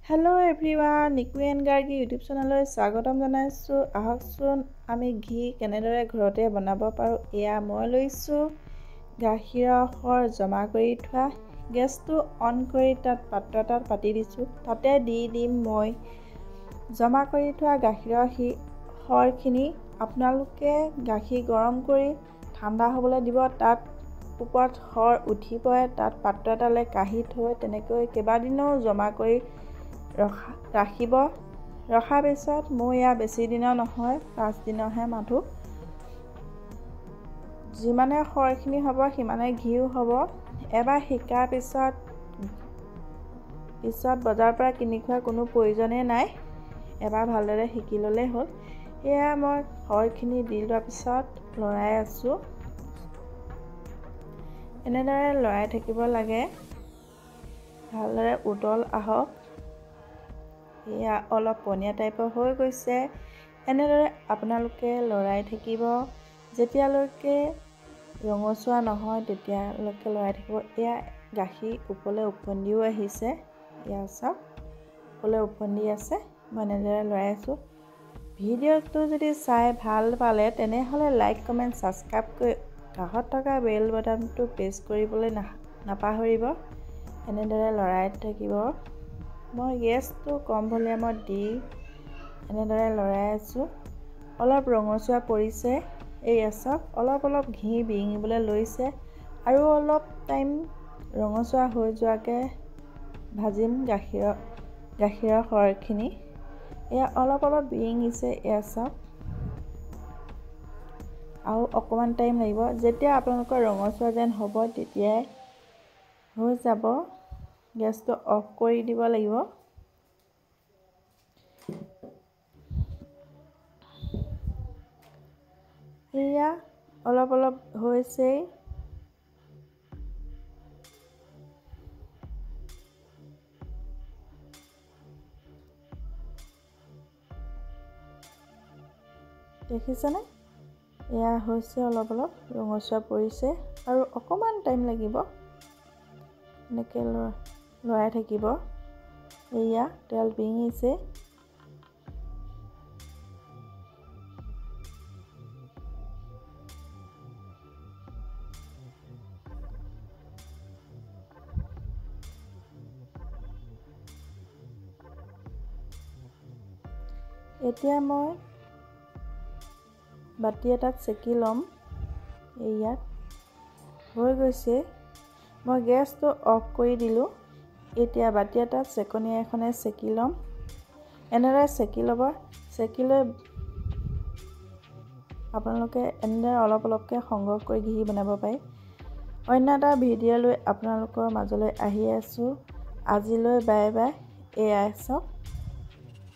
Hello' everyone, Niku and Gargi YouTube চেনেললৈ স্বাগতম জনাইছোঁ। আহকচোন আমি ঘি কেনেদৰে ঘৰতে বনাব পাৰোঁ। এয়া মই লৈছোঁ গাখীৰৰ সৰ জমা কৰি থোৱা। গেছটো অন কৰি তাত পাত্ৰ এটাত পাতি দিছোঁ। তাতে দি দিম মই জমা কৰি থোৱা গাখীৰৰ সৰখিনি। আপোনালোকে গাখীৰ গৰম কৰি ঠাণ্ডা হ'বলৈ দিব। তাত ওপৰত সৰ উঠি পৰে। তাত পাত্ৰ এটালৈ কাঢ়ি থৈ তেনেকৈ কেইবাদিনো জমা কৰি ৰাখিব। ৰখাৰ পিছত মোৰ ইয়াৰ বেছি দিনৰ নহয়, 5 দিনৰহে মাথো। যিমানে সৰখিনি হ'ব সিমানে ঘিউ হ'ব। এবাৰ শিকাৰ পিছত বজাৰৰ পৰা কিনি খোৱাৰ কোনো প্ৰয়োজনেই নাই। এবাৰ ভালদৰে শিকি ল'লেই হ'ল। এয়া মই সৰখিনি দি লোৱাৰ পিছত লৰাই আছোঁ। এনেদৰে লৰাই থাকিব লাগে, ভালদৰে উতল আহক। এয়া অলপ পনীয়া টাইপৰ হৈ গৈছে। এনেদৰে আপোনালোকে লৰাই থাকিব যেতিয়ালৈকে ৰঙচুৱা নহয়, তেতিয়ালৈকে লৰাই থাকিব। এয়া গাখীৰ ওপৰলৈ ওফন্দিও আহিছে। এয়া চাওক, ওপৰলৈ ওফন্দি আছে। মই এনেদৰে লৰাই আছোঁ। ভিডিঅ'টো যদি চাই ভাল পালে তেনেহ'লে লাইক, কমেণ্ট, ছাবস্ক্ৰাইব কৰি কাষত থকা বেল বাটনটো প্ৰেছ কৰিবলৈ নাপাহৰিব। এনেদৰে লৰাই থাকিব। মই গেছটো কম ভলিউমত দি এনেদৰে লৰাই আছোঁ। অলপ ৰঙচুৱা পৰিছে। এয়া চাওক, অলপ অলপ ঘি বিৰিঙিবলৈ লৈছে। আৰু অলপ টাইম ৰঙচুৱা হৈ যোৱাকৈ ভাজিম গাখীৰৰ সৰখিনি। এয়া অলপ অলপ বিৰিঙিছে। এয়া চাওক, আৰু অকণমান টাইম লাগিব। যেতিয়া আপোনালোকৰ ৰঙচুৱা যেন হ'ব তেতিয়াই হৈ যাব। গেছটো অফ কৰি দিব লাগিব। এয়া অলপ অলপ হৈছেই। দেখিছেনে? এয়া হৈছে অলপ অলপ ৰঙচুৱা পৰিছে আৰু অকণমান টাইম লাগিব। এনেকৈ লৰাই থাকিব। এয়া তেল বিৰিঙিছে। এতিয়া মই বাতি এটাত চেকি ল'ম। ইয়াত হৈ গৈছে। মই গেছটো অফ কৰি দিলোঁ। এতিয়া বাতি এটাত চেকনি এখনে চেকি ল'ম। এনেদৰে চেকি ল'ব। চেকি লৈ আপোনালোকে এনেদৰে অলপ অলপকৈ সংগ্ৰহ কৰি ঘি বনাব পাৰি। অন্য এটা ভিডিঅ' লৈ আপোনালোকৰ মাজলৈ আহি আছোঁ। আজিলৈ বাই বাই। এয়াই চাওক।